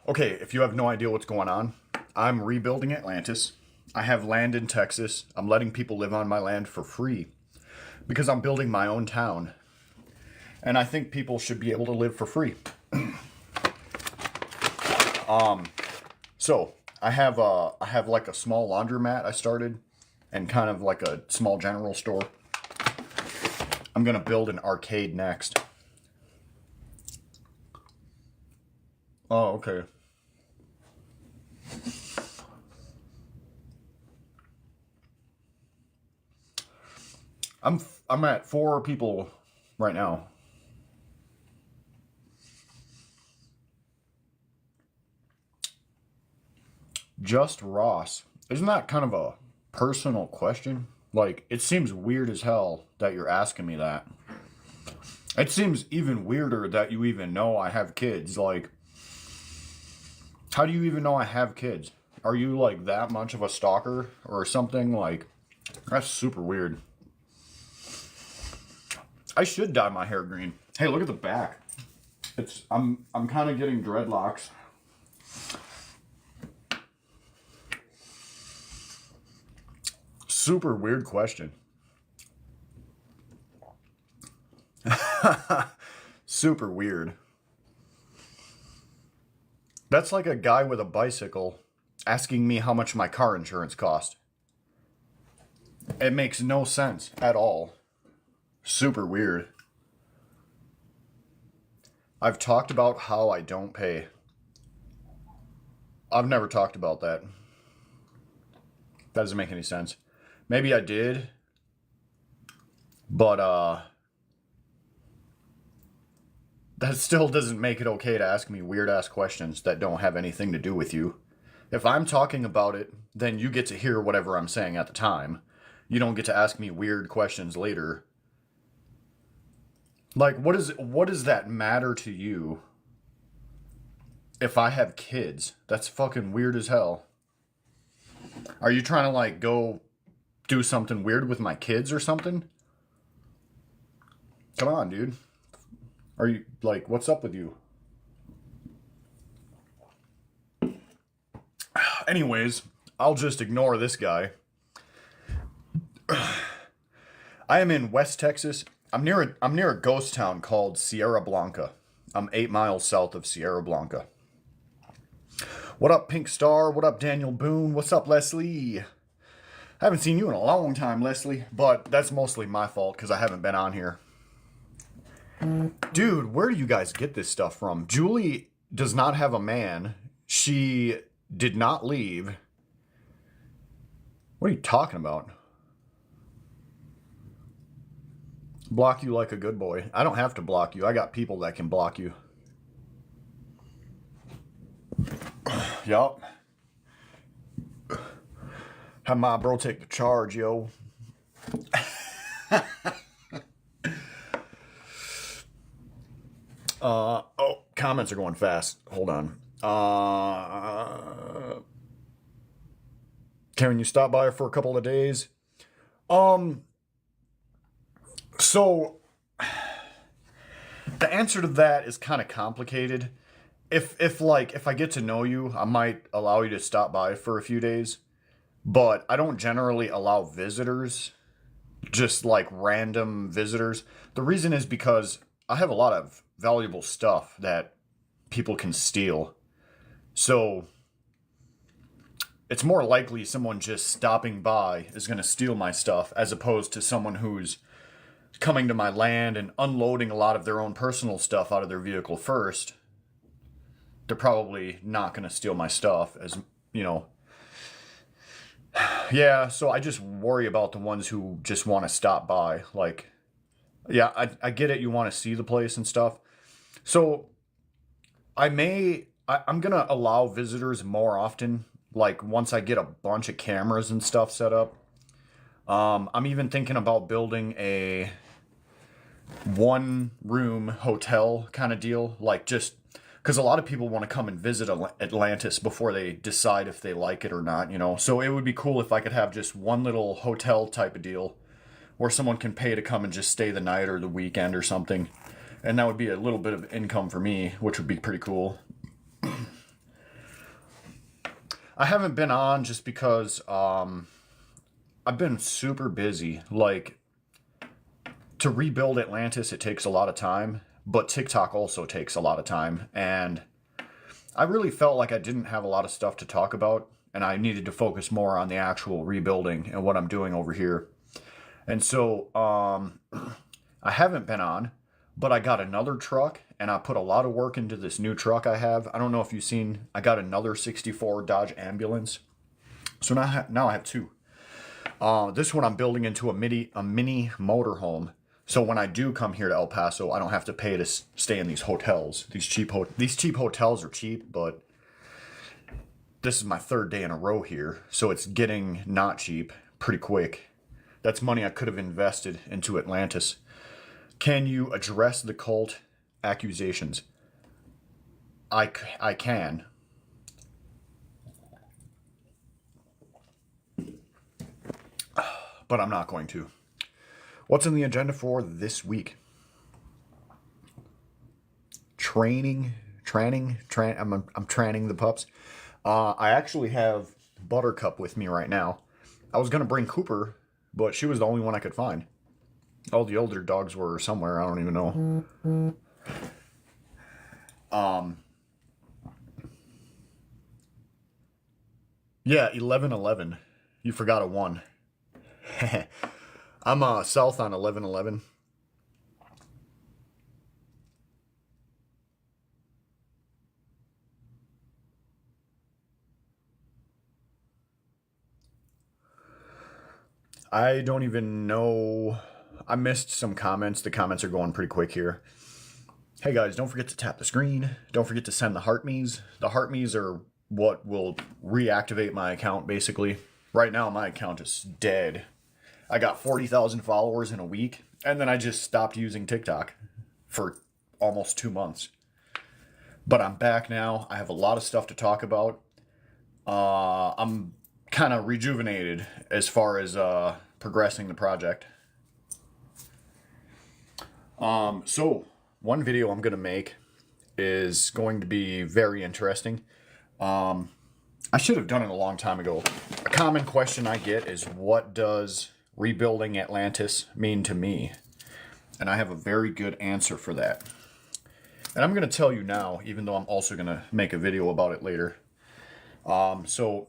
Okay, if you have no idea what's going on, I'm rebuilding Atlantis. I have land in Texas. I'm letting people live on my land for free because I'm building my own town. And I think people should be able to live for free. So I have like a small laundromat I started and kind of like a small general store. I'm gonna build an arcade next. Oh, okay. I'm at 4 people right now. Just Ross. Isn't that kind of a personal question? Like, it seems weird as hell that you're asking me that. It seems even weirder that you even know I have kids. Like, how do you even know I have kids? Are you like that much of a stalker or something? Like, that's super weird. I should dye my hair green. Hey, look at the back. I'm kind of getting dreadlocks. Super weird question. Super weird. That's like a guy with a bicycle asking me how much my car insurance cost. It makes no sense at all. Super weird. I've talked about how I don't pay. I've never talked about that. That doesn't make any sense. Maybe I did, but that still doesn't make it okay to ask me weird ass questions that don't have anything to do with you. If I'm talking about it, then you get to hear whatever I'm saying at the time. You don't get to ask me weird questions later. Like, what does that matter to you if I have kids? That's fucking weird as hell. Are you trying to like go do something weird with my kids or something? Come on, dude. Are you like, what's up with you? Anyways, I'll just ignore this guy. I am in West Texas. I'm near a ghost town called Sierra Blanca. I'm 8 miles south of Sierra Blanca. What up, Pink Star? What up, Daniel Boone? What's up, Leslie? I haven't seen you in a long time, Leslie, but that's mostly my fault because I haven't been on here. Dude, where do you guys get this stuff from? Julie does not have a man. She did not leave. What are you talking about? Block you like a good boy. I don't have to block you. I got people that can block you. Yup. Have my bro take the charge, yo. Oh, comments are going fast. Hold on. Can you stop by for a couple of days? So the answer to that is kind of complicated. If I get to know you, I might allow you to stop by for a few days, but I don't generally allow visitors, just like random visitors. The reason is because I have a lot of valuable stuff that people can steal. So it's more likely someone just stopping by is going to steal my stuff as opposed to someone who's coming to my land and unloading a lot of their own personal stuff out of their vehicle first. They're probably not going to steal my stuff, as you know. Yeah, so I just worry about the ones who just want to stop by. Like, yeah, I get it. You want to see the place and stuff. So I'm going to allow visitors more often. Like once I get a bunch of cameras and stuff set up. I'm even thinking about building a 1-room hotel kind of deal. Like just because a lot of people want to come and visit Atlantis before they decide if they like it or not, you know. So it would be cool if I could have just one little hotel type of deal where someone can pay to come and just stay the night or the weekend or something. And that would be a little bit of income for me, which would be pretty cool. I haven't been on just because I've been super busy. Like, to rebuild Atlantis, it takes a lot of time, but TikTok also takes a lot of time. And I really felt like I didn't have a lot of stuff to talk about, and I needed to focus more on the actual rebuilding and what I'm doing over here. And so I haven't been on, but I got another truck, and I put a lot of work into this new truck I have. I don't know if you've seen, I got another 64 Dodge Ambulance. So now I have two. This one I'm building into a mini motorhome. So when I do come here to El Paso, I don't have to pay to stay in these hotels. These cheap hotels are cheap, but this is my third day in a row here, so it's getting not cheap pretty quick. That's money I could have invested into Atlantis. Can you address the cult accusations? I can. But I'm not going to. What's in the agenda for this week? I'm training the pups. I actually have Buttercup with me right now. I was going to bring Cooper, but she was the only one I could find. All the older dogs were somewhere. I don't even know. Yeah, 1111. You forgot a 1. I'm south on 1111. I don't even know. I missed some comments. The comments are going pretty quick here. Hey guys, don't forget to tap the screen. Don't forget to send the heart me's. The heart me's are what will reactivate my account, basically. Right now, my account is dead. I got 40,000 followers in a week, and then I just stopped using TikTok for almost 2 months. But I'm back now. I have a lot of stuff to talk about. I'm kind of rejuvenated as far as progressing the project. So one video I'm going to make is going to be very interesting. I should have done it a long time ago. A common question I get is, what does rebuilding Atlantis mean to me? And I have a very good answer for that. And I'm going to tell you now, even though I'm also going to make a video about it later. So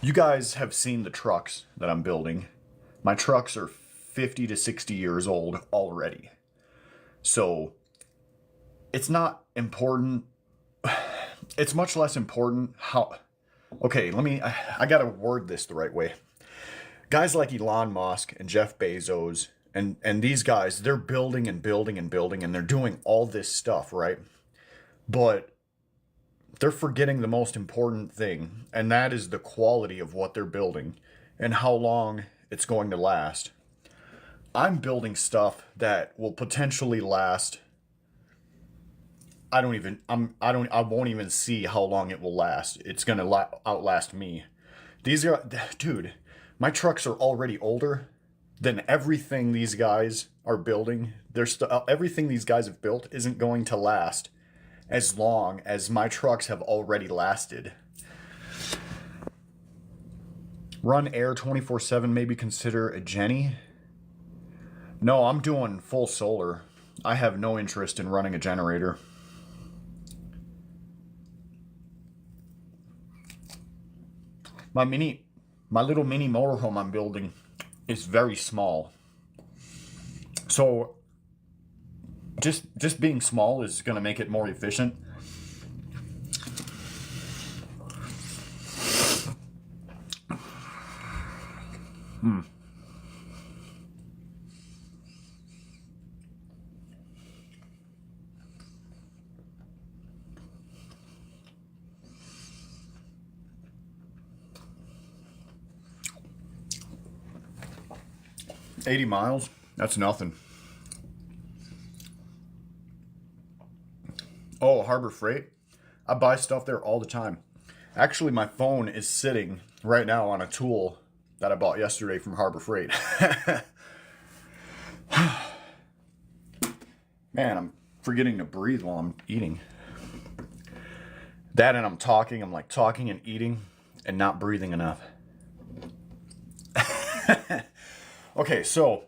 you guys have seen the trucks that I'm building. My trucks are 50 to 60 years old already. So it's not important. It's much less important how... Okay, I gotta word this the right way. Guys like Elon Musk and Jeff Bezos and these guys, they're building and building and building, and they're doing all this stuff, right? But they're forgetting the most important thing, and that is the quality of what they're building and how long it's going to last. I'm building stuff that will potentially last. I won't even see how long it will last. It's going to outlast me. Dude, my trucks are already older than everything these guys are building. Everything these guys have built isn't going to last as long as my trucks have already lasted. Run air 24/7, maybe consider a Jenny. No, I'm doing full solar. I have no interest in running a generator. My little mini motorhome I'm building is very small. So just being small is going to make it more efficient. $80 miles, that's nothing. Oh, Harbor Freight. I buy stuff there all the time. Actually, my phone is sitting right now on a tool that I bought yesterday from Harbor Freight. Man, I'm forgetting to breathe while I'm eating. That and I'm like talking and eating and not breathing enough. Okay, so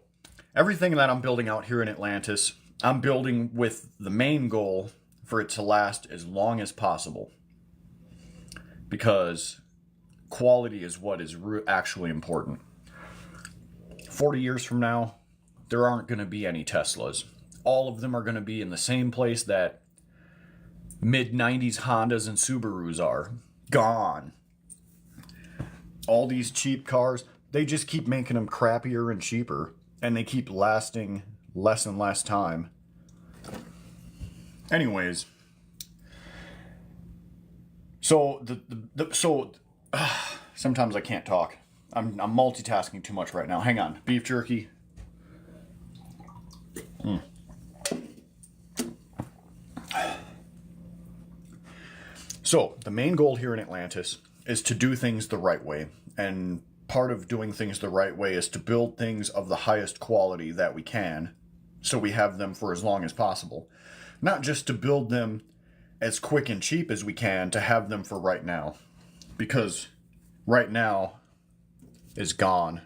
everything that I'm building out here in Atlantis, I'm building with the main goal for it to last as long as possible. Because quality is what is actually important. 40 years from now, there aren't going to be any Teslas. All of them are going to be in the same place that mid-90s Hondas and Subarus are. Gone. All these cheap cars, they just keep making them crappier and cheaper. And they keep lasting less and less time. Anyways. So, sometimes I can't talk. I'm multitasking too much right now. Hang on. Beef jerky. So, the main goal here in Atlantis is to do things the right way. And part of doing things the right way is to build things of the highest quality that we can, so we have them for as long as possible. Not just to build them as quick and cheap as we can to have them for right now. Because right now is gone.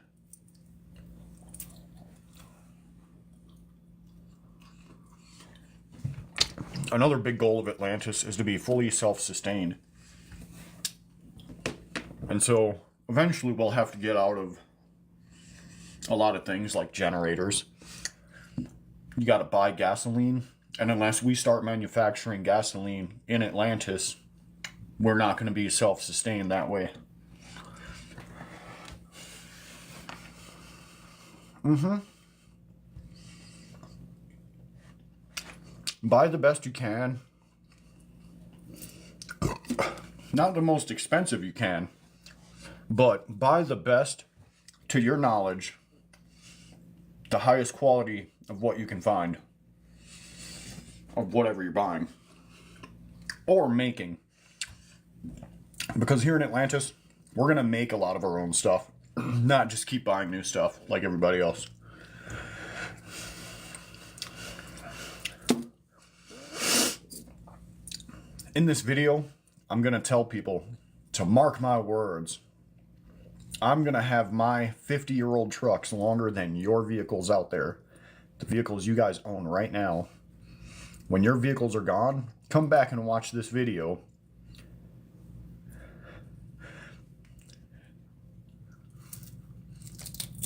Another big goal of Atlantis is to be fully self-sustained. And so eventually we'll have to get out of a lot of things like generators. You got to buy gasoline. And unless we start manufacturing gasoline in Atlantis, we're not going to be self-sustained that way. Buy the best you can. Not the most expensive you can, but buy the best, to your knowledge, the highest quality of what you can find. Of whatever you're buying. Or making. Because here in Atlantis, we're going to make a lot of our own stuff. Not just keep buying new stuff like everybody else. In this video, I'm going to tell people to mark my words. I'm going to have my 50-year-old trucks longer than your vehicles out there. The vehicles you guys own right now. When your vehicles are gone, come back and watch this video.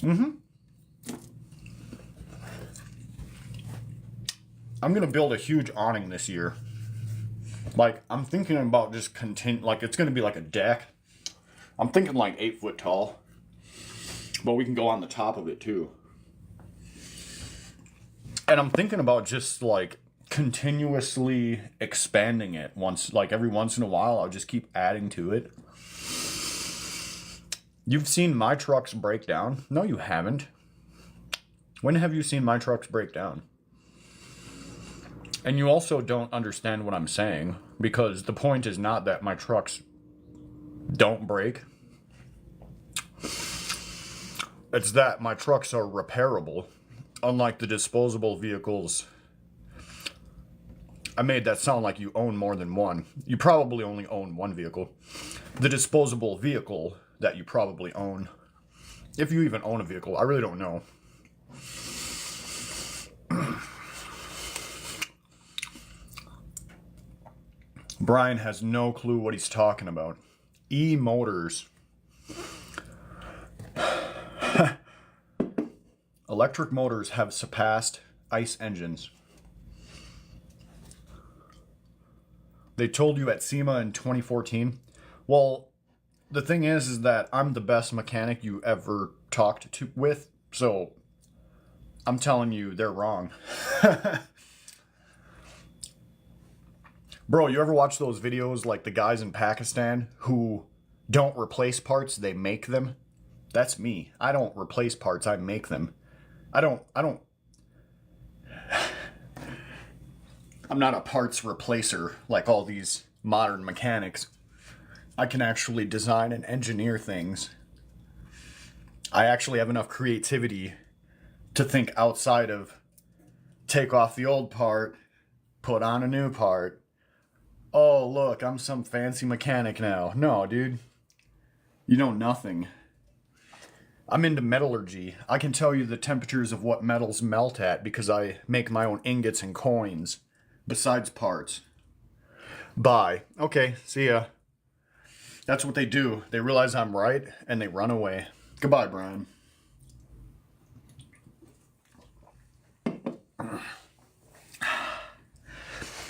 I'm going to build a huge awning this year. Like, I'm thinking about just like, it's going to be like a deck. I'm thinking like 8 foot tall. But we can go on the top of it too. And I'm thinking about just like continuously expanding it every once in a while. I'll just keep adding to it. You've seen my trucks break down? No, you haven't. When have you seen my trucks break down? And you also don't understand what I'm saying, because the point is not that my trucks don't break. It's that my trucks are repairable, unlike the disposable vehicles. I made that sound like you own more than one. You probably only own one vehicle. The disposable vehicle that you probably own, if you even own a vehicle, I really don't know. Brian has no clue what he's talking about. E-motors. Electric motors have surpassed ICE engines. They told you at SEMA in 2014. Well, the thing is that I'm the best mechanic you ever talked with, so I'm telling you they're wrong. Bro, you ever watch those videos like the guys in Pakistan who don't replace parts, they make them? That's me. I don't replace parts, I make them. I'm not a parts replacer like all these modern mechanics. I can actually design and engineer things. I actually have enough creativity to think outside of take off the old part, put on a new part, Oh, look, I'm some fancy mechanic now. No, dude. You know nothing. I'm into metallurgy. I can tell you the temperatures of what metals melt at because I make my own ingots and coins, besides parts. Bye. Okay, see ya. That's what they do. They realize I'm right and they run away. Goodbye, Brian.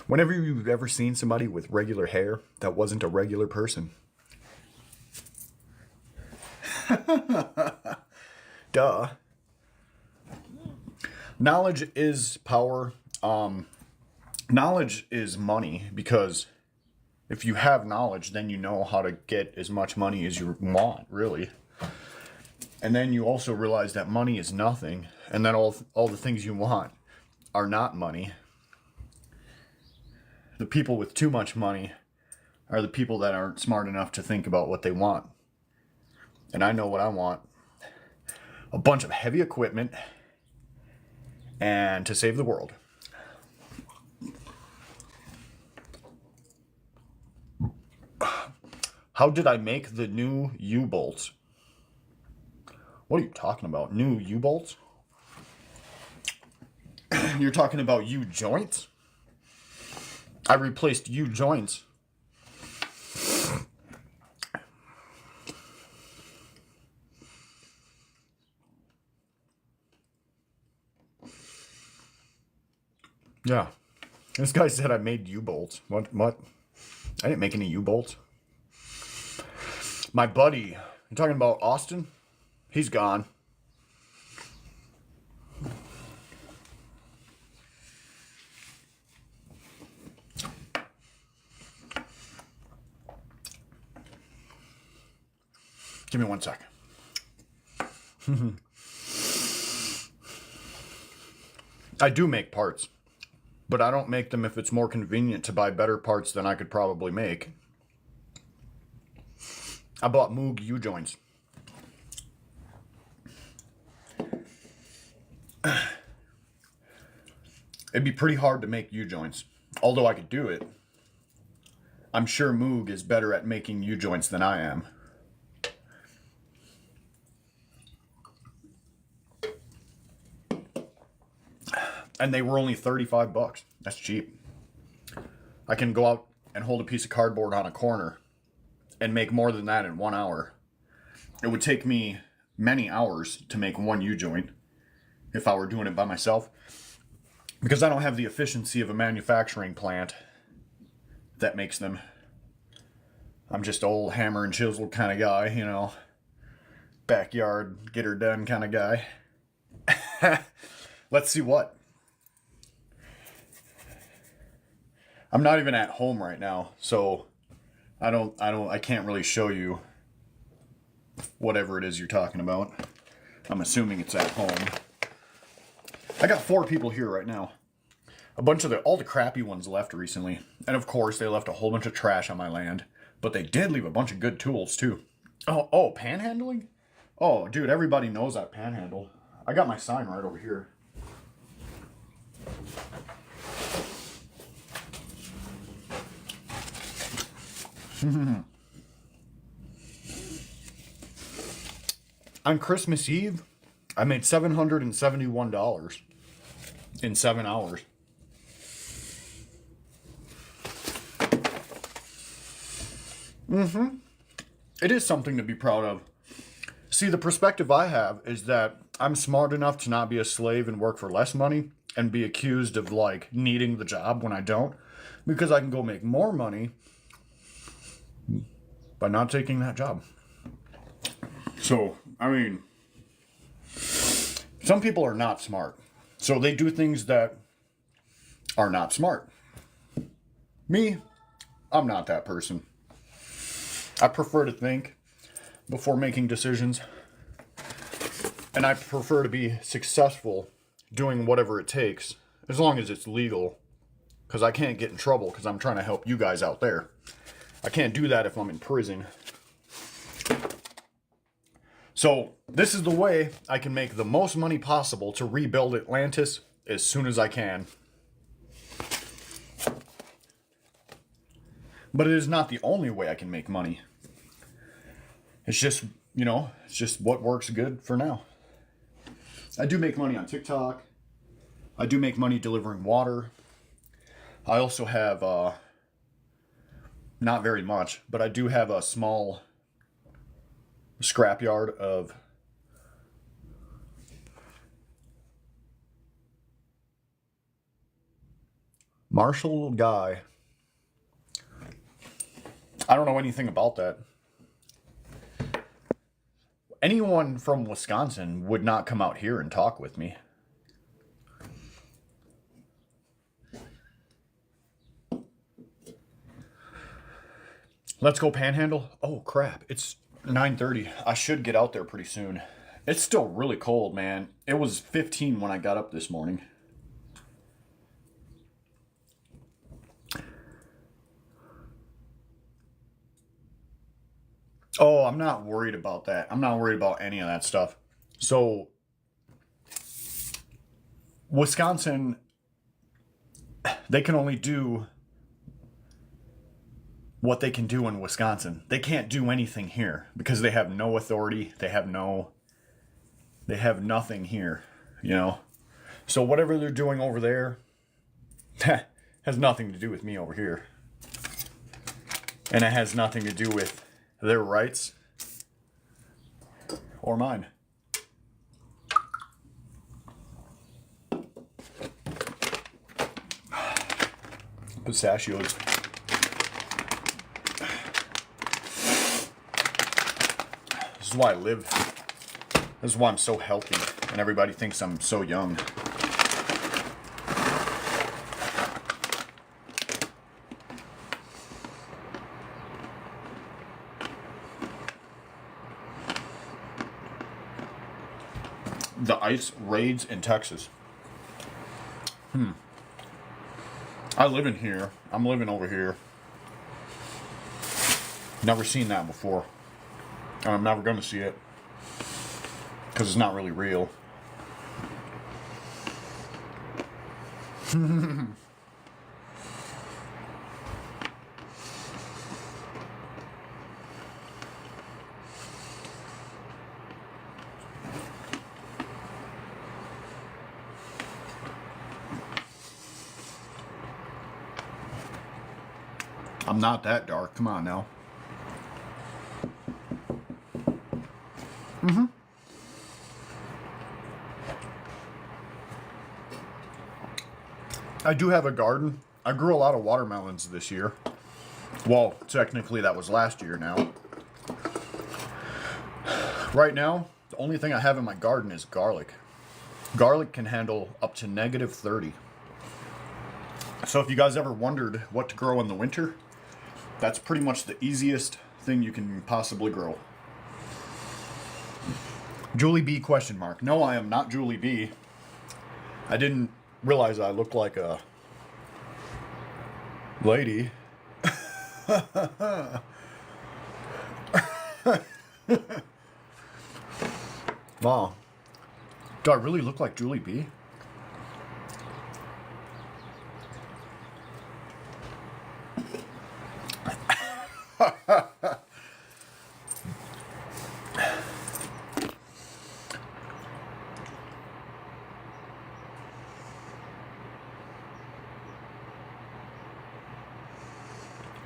Whenever you've ever seen somebody with regular hair, that wasn't a regular person. Duh. Knowledge is power. Knowledge is money, because if you have knowledge, then you know how to get as much money as you want, really. And then you also realize that money is nothing, and that all the things you want are not money. The people with too much money are the people that aren't smart enough to think about what they want. And I know what I want. A bunch of heavy equipment and to save the world. How did I make the new U-bolts? What are you talking about? New U-bolts? You're talking about U-joints? I replaced U-joints. Yeah. This guy said I made U-bolts. What? I didn't make any U-bolts. My buddy, you talking about Austin? He's gone. Give me 1 sec. I do make parts, but I don't make them if it's more convenient to buy better parts than I could probably make. I bought Moog U-joints. It'd be pretty hard to make U-joints, although I could do it. I'm sure Moog is better at making U-joints than I am. And they were only $35. That's cheap. I can go out and hold a piece of cardboard on a corner and make more than that in 1 hour. It would take me many hours to make one U-joint if I were doing it by myself, because I don't have the efficiency of a manufacturing plant that makes them. I'm just old hammer and chisel kind of guy, you know, backyard get her done kind of guy. Let's see what. I'm not even at home right now, so I can't really show you whatever it is you're talking about. I'm assuming it's at home. I got 4 people here right now. A bunch of all the crappy ones left recently. And of course, they left a whole bunch of trash on my land. But they did leave a bunch of good tools, too. Oh, panhandling? Oh, dude, everybody knows I panhandle. I got my sign right over here. On Christmas Eve, I made $771 in 7 hours. It is something to be proud of. See, the perspective I have is that I'm smart enough to not be a slave and work for less money and be accused of, like, needing the job when I don't, because I can go make more money by not taking that job. So, I mean, some people are not smart. So they do things that are not smart. Me, I'm not that person. I prefer to think before making decisions. And I prefer to be successful doing whatever it takes, as long as it's legal. Because I can't get in trouble because I'm trying to help you guys out there. I can't do that if I'm in prison. So this is the way I can make the most money possible to rebuild Atlantis as soon as I can. But it is not the only way I can make money. It's just, it's just what works good for now. I do make money on TikTok. I do make money delivering water. I also have, not very much, but I do have a small scrapyard of Marshall Guy. I don't know anything about that. Anyone from Wisconsin would not come out here and talk with me. Let's go Panhandle. Oh crap, it's 9:30. I should get out there pretty soon. It's still really cold, man. It was 15 when I got up this morning. Oh, I'm not worried about that. I'm not worried about any of that stuff. So, Wisconsin, they can only do what they can do in Wisconsin. They can't do anything here because they have no authority. They have nothing here, So whatever they're doing over there has nothing to do with me over here. And it has nothing to do with their rights or mine. Pistachios. This is why I live. This is why I'm so healthy and everybody thinks I'm so young. The ice raids in Texas. I live in here. I'm living over here. Never seen that before. And I'm never going to see it. Because it's not really real. I'm not that dark. Come on now. I do have a garden. I grew a lot of watermelons this year. Well, technically that was last year now. Right now, the only thing I have in my garden is garlic. Garlic can handle up to -30. So if you guys ever wondered what to grow in the winter, that's pretty much the easiest thing you can possibly grow. Julie B ? No, I am not Julie B. I didn't realize I looked like a lady. Wow. Do I really look like Julie B?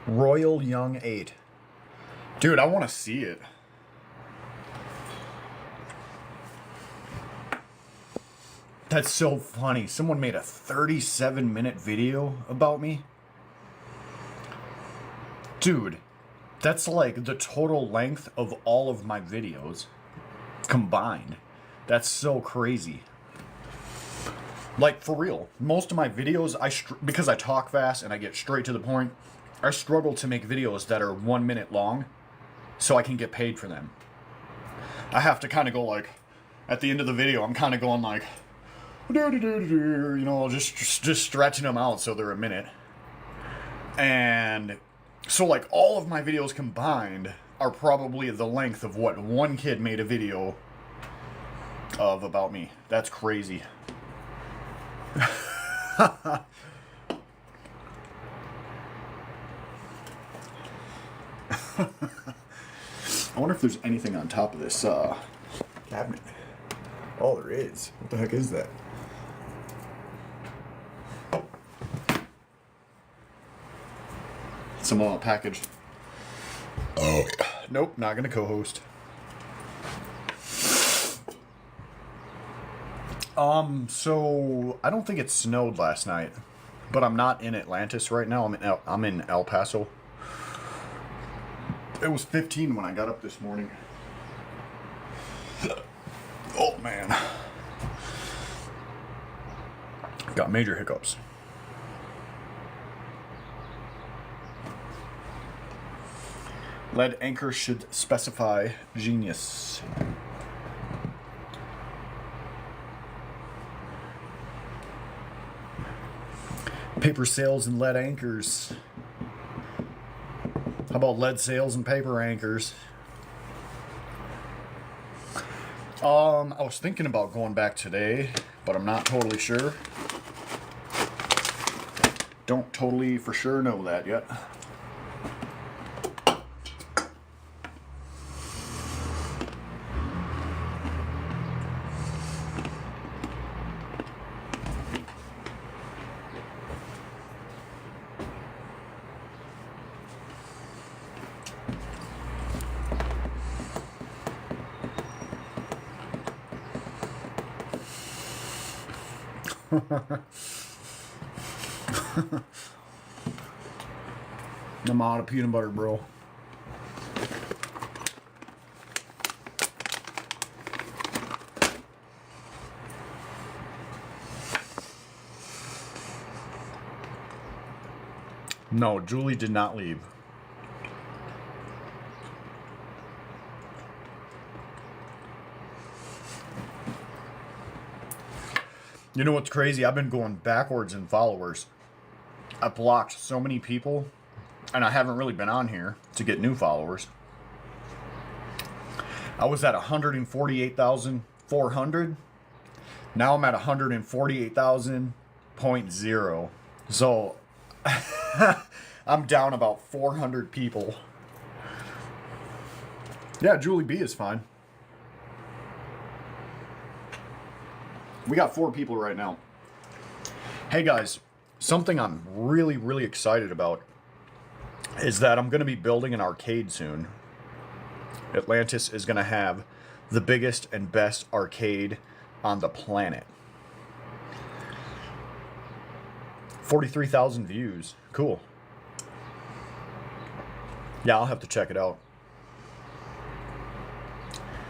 Royal Young 8. Dude, I want to see it. That's so funny. Someone made a 37-minute video about me. Dude, that's like the total length of all of my videos combined. That's so crazy. Like, for real. Most of my videos, because I talk fast and I get straight to the point, I struggle to make videos that are 1 minute long so I can get paid for them. I have to kind of go like, at the end of the video, I'm kind of going like, just stretching them out so they're a minute. And so like all of my videos combined are probably the length of what one kid made a video of about me. That's crazy. I wonder if there's anything on top of this cabinet. Oh, there is. What the heck is that? Some package. Oh, nope, not gonna co-host. So I don't think it snowed last night, but I'm not in Atlantis right now. I'm in El Paso. It was 15 when I got up this morning. Oh man, got major hiccups. Lead anchor should specify genius. Paper sails and lead anchors. How about lead sails and paper anchors? I was thinking about going back today, but I'm not totally sure. Don't totally for sure know that yet. I'm out of peanut butter, bro. No, Julie did not leave. You know what's crazy? I've been going backwards in followers. I blocked so many people, and I haven't really been on here to get new followers. I was at 148,400. Now I'm at 148,000.0. So I'm down about 400 people. Yeah, Julie B is fine. We got 4 people right now. Hey guys, something I'm really, really excited about is that I'm going to be building an arcade soon. Atlantis is going to have the biggest and best arcade on the planet. 43,000 views. Cool. Yeah, I'll have to check it out.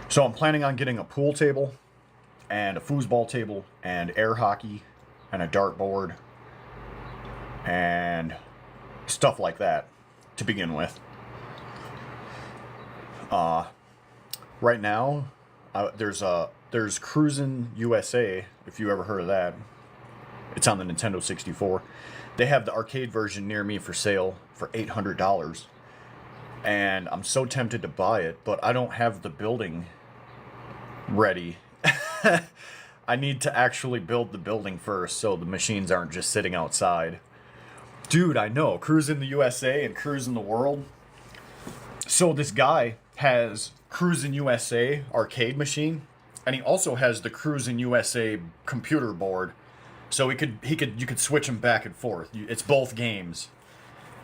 So I'm planning on getting a pool table and a foosball table and air hockey and a dartboard and stuff like that to begin with. Right now, there's Cruisin' USA, if you ever heard of that. It's on the Nintendo 64. They have the arcade version near me for sale for $800. And I'm so tempted to buy it, but I don't have the building ready. I need to actually build the building first so the machines aren't just sitting outside. Dude, I know. Cruisin' the USA and Cruisin' the World. So this guy has Cruisin' USA arcade machine, and he also has the Cruisin' USA computer board. So you could switch them back and forth. It's both games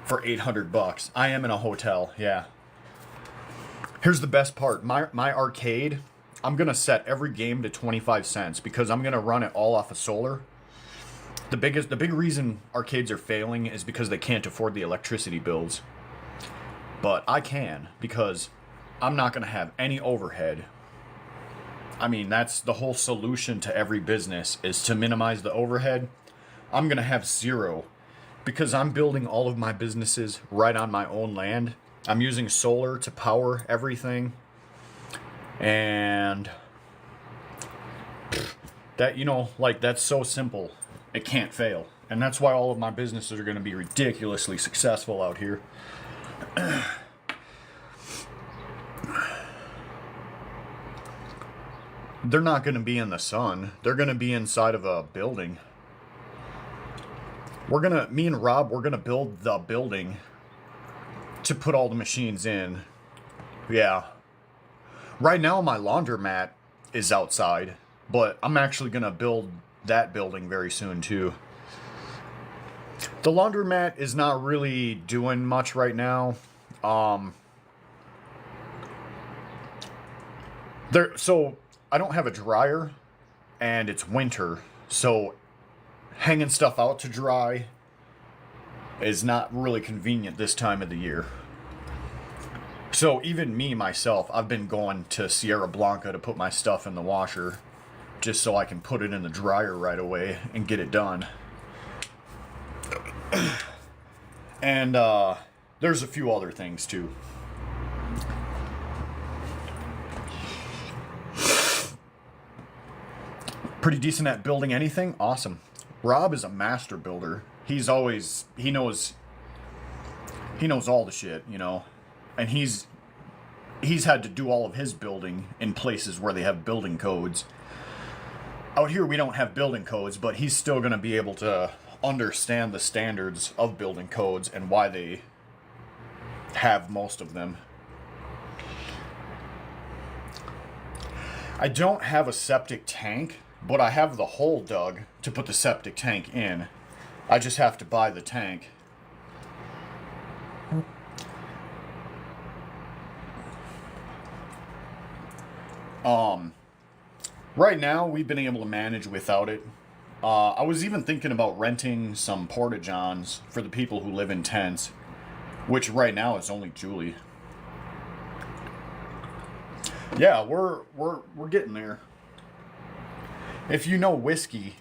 for $800. I am in a hotel, yeah. Here's the best part. My arcade, I'm going to set every game to 25 cents because I'm going to run it all off of solar. The big reason arcades are failing is because they can't afford the electricity bills. But I can, because I'm not going to have any overhead. I mean, that's the whole solution to every business, is to minimize the overhead. I'm going to have zero because I'm building all of my businesses right on my own land. I'm using solar to power everything. And that, that's so simple. It can't fail. And that's why all of my businesses are going to be ridiculously successful out here. They're not going to be in the sun. They're going to be inside of a building. Me and Rob, we're going to build the building to put all the machines in. Yeah. Right now my laundromat is outside, but I'm actually going to build that building very soon too. The laundromat is not really doing much right now. So I don't have a dryer, and it's winter, so hanging stuff out to dry is not really convenient this time of the year. So even me, myself, I've been going to Sierra Blanca to put my stuff in the washer just so I can put it in the dryer right away and get it done. And there's a few other things too. Pretty decent at building anything? Awesome. Rob is a master builder. He knows all the shit, you know. And he's had to do all of his building in places where they have building codes. Out here we don't have building codes, but he's still going to be able to understand the standards of building codes and why they have most of them. I don't have a septic tank, but I have the hole dug to put the septic tank in. I just have to buy the tank. Right now we've been able to manage without it. I was even thinking about renting some porta-johns for the people who live in tents, which right now is only Julie. Yeah, we're getting there. If you know Whiskey,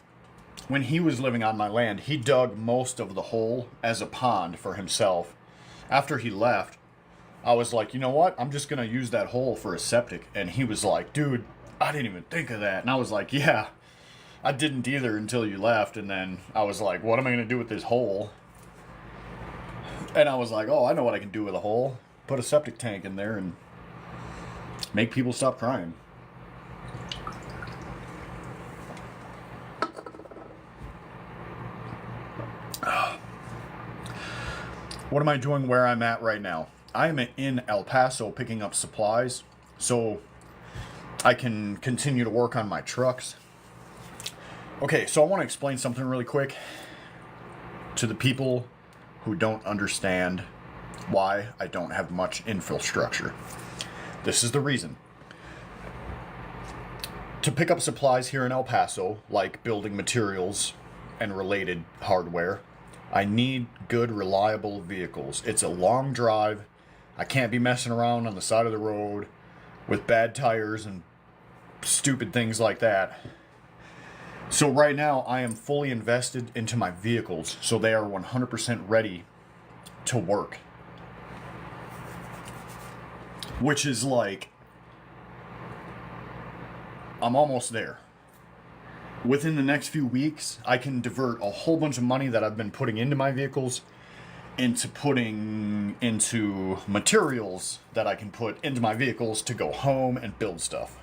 when he was living on my land, he dug most of the hole as a pond for himself. After he left, I was like, you know what? I'm just going to use that hole for a septic. And he was like, dude, I didn't even think of that. And I was like, yeah, I didn't either until you left. And then I was like, what am I going to do with this hole? And I was like, oh, I know what I can do with a hole. Put a septic tank in there and make people stop crying. What am I doing where I'm at right now? I am in El Paso picking up supplies so I can continue to work on my trucks. Okay, so I want to explain something really quick to the people who don't understand why I don't have much infrastructure. This is the reason. To pick up supplies here in El Paso, like building materials and related hardware, I need good, reliable vehicles. It's a long drive. I can't be messing around on the side of the road with bad tires and stupid things like that. So right now, I am fully invested into my vehicles, so they are 100% ready to work. Which is like, I'm almost there. Within the next few weeks, I can divert a whole bunch of money that I've been putting into my vehicles into putting into materials that I can put into my vehicles to go home and build stuff.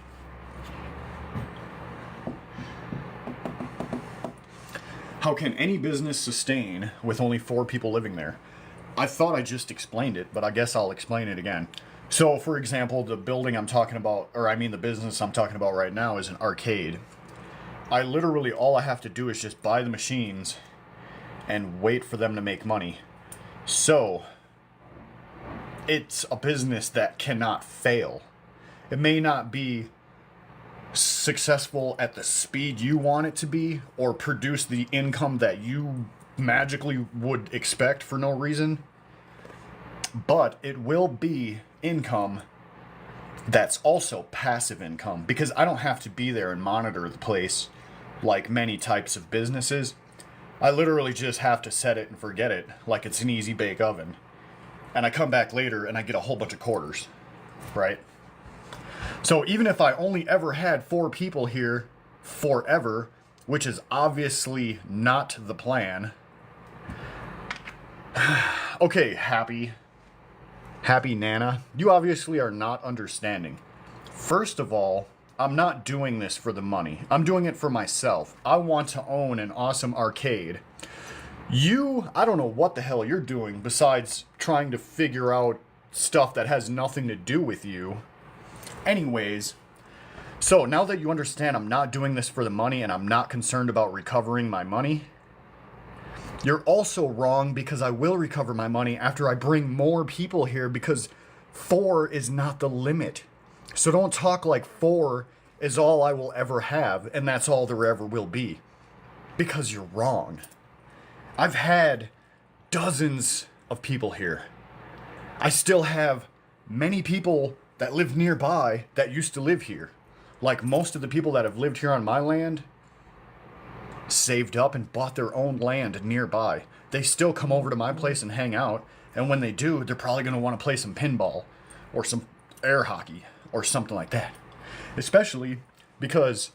How can any business sustain with only 4 people living there? I thought I just explained it, but I guess I'll explain it again. So, for example, the building I'm talking about, the business I'm talking about right now is an arcade. All I have to do is just buy the machines and wait for them to make money. So, it's a business that cannot fail. It may not be successful at the speed you want it to be, or produce the income that you magically would expect for no reason, but it will be income that's also passive income, because I don't have to be there and monitor the place like many types of businesses. I literally just have to set it and forget it like it's an easy bake oven. And I come back later and I get a whole bunch of quarters, right? So even if I only ever had 4 people here forever, which is obviously not the plan. Okay, Happy Nana, you obviously are not understanding. First of all, I'm not doing this for the money. I'm doing it for myself. I want to own an awesome arcade. I don't know what the hell you're doing besides trying to figure out stuff that has nothing to do with you. Anyways, so now that you understand I'm not doing this for the money and I'm not concerned about recovering my money, you're also wrong because I will recover my money after I bring more people here because 4 is not the limit. So don't talk like 4 is all I will ever have and that's all there ever will be. Because you're wrong. I've had dozens of people here. I still have many people that live nearby that used to live here. Like most of the people that have lived here on my land saved up and bought their own land nearby. They still come over to my place and hang out. And when they do, they're probably going to want to play some pinball or some air hockey or something like that. Especially because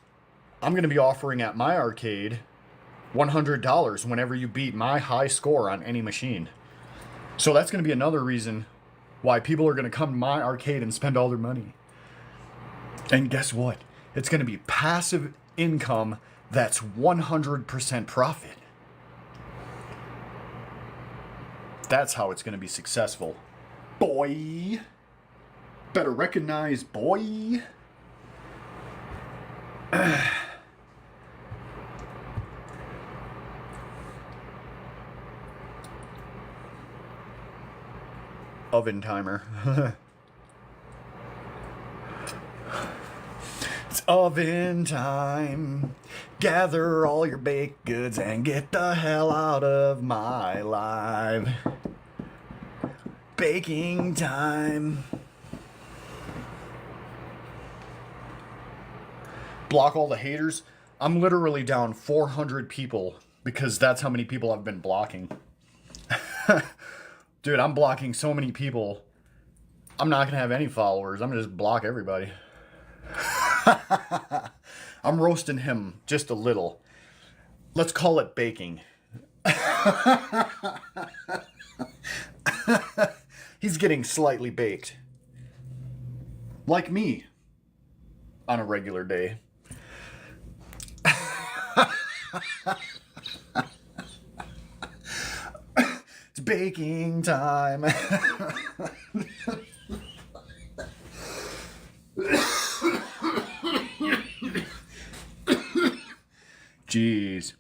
I'm going to be offering at my arcade $100 whenever you beat my high score on any machine. So that's going to be another reason why people are going to come to my arcade and spend all their money. And guess what? It's going to be passive income that's 100% profit. That's how it's going to be successful. Boy. Better recognize, boy. Oven timer. It's oven time. Gather all your baked goods and get the hell out of my life. Baking time. Block all the haters. I'm literally down 400 people because that's how many people I've been blocking. Dude, I'm blocking so many people. I'm not going to have any followers. I'm going to just block everybody. I'm roasting him just a little. Let's call it baking. He's getting slightly baked. Like me. On a regular day. It's baking time. Jeez.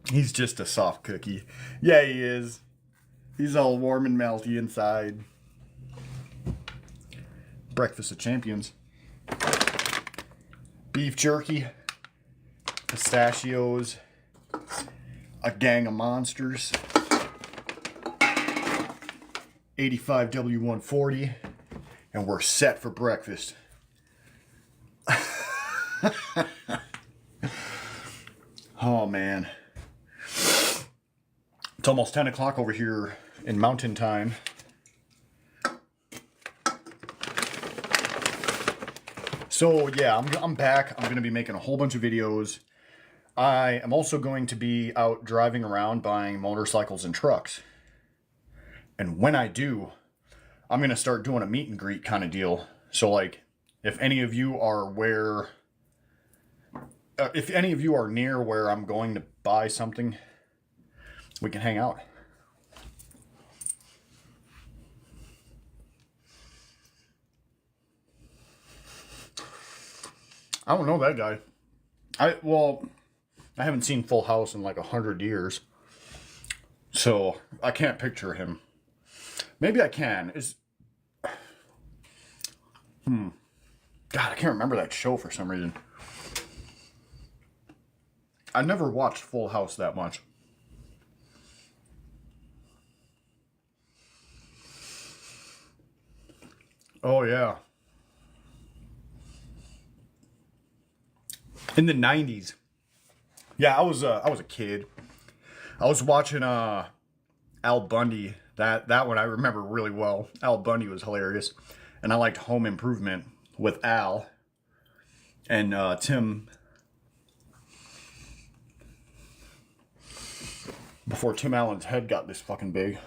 He's just a soft cookie. Yeah, he is. He's all warm and melty inside. Breakfast of champions. Beef jerky. Pistachios. A gang of monsters. 85 W140. And we're set for breakfast. Oh, man. It's almost 10 o'clock over here in Mountain Time. So, yeah, I'm back. I'm going to be making a whole bunch of videos. I am also going to be out driving around buying motorcycles and trucks. And when I do, I'm going to start doing a meet and greet kind of deal. So, like, if any of you are near where I'm going to buy something, we can hang out. I don't know that guy. I haven't seen Full House in like 100 years. So, I can't picture him. Maybe I can. God, I can't remember that show for some reason. I never watched Full House that much. Oh, yeah. In the 90s. Yeah, I was a kid. I was watching Al Bundy. That one I remember really well. Al Bundy was hilarious. And I liked Home Improvement with Al and Tim. Before Tim Allen's head got this fucking big.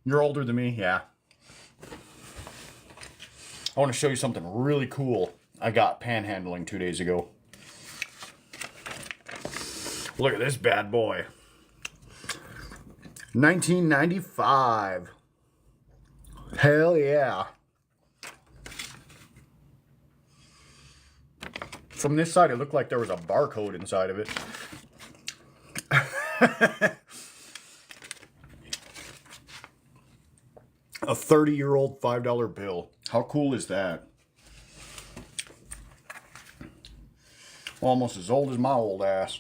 You're older than me? Yeah. I want to show you something really cool I got panhandling 2 days ago. Look at this bad boy. 1995. Hell yeah. From this side, it looked like there was a barcode inside of it. A 30-year-old $5 bill. How cool is that? Almost as old as my old ass.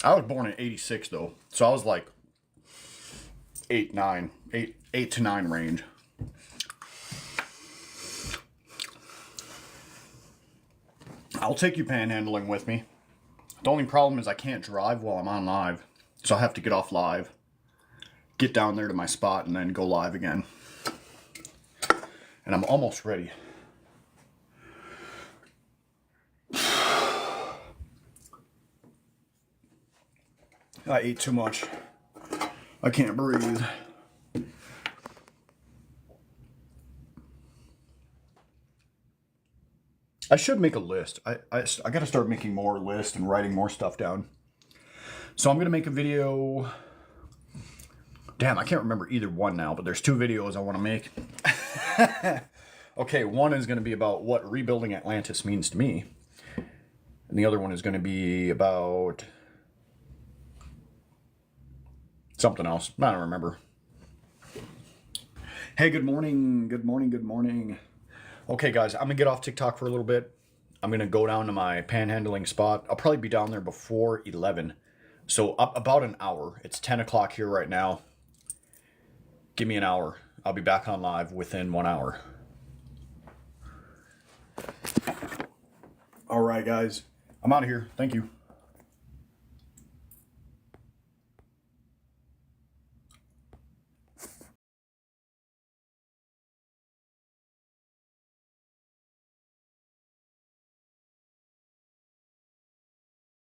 I was born in 86 though, so I was like 8 to 9 range. I'll take you panhandling with me. The only problem is I can't drive while I'm on live, so I have to get off live, get down there to my spot, and then go live again. And I'm almost ready. I ate too much. I can't breathe. I should make a list. I gotta start making more lists and writing more stuff down. So I'm gonna make a video. Damn, I can't remember either one now, but there's 2 videos I want to make. Okay, one is gonna be about what rebuilding Atlantis means to me. And the other one is gonna be about something else. I don't remember. Hey, good morning. Good morning. Good morning. Okay, guys, I'm going to get off TikTok for a little bit. I'm going to go down to my panhandling spot. I'll probably be down there before 11. So up about an hour. It's 10 o'clock here right now. Give me an hour. I'll be back on live within 1 hour. All right, guys. I'm out of here. Thank you.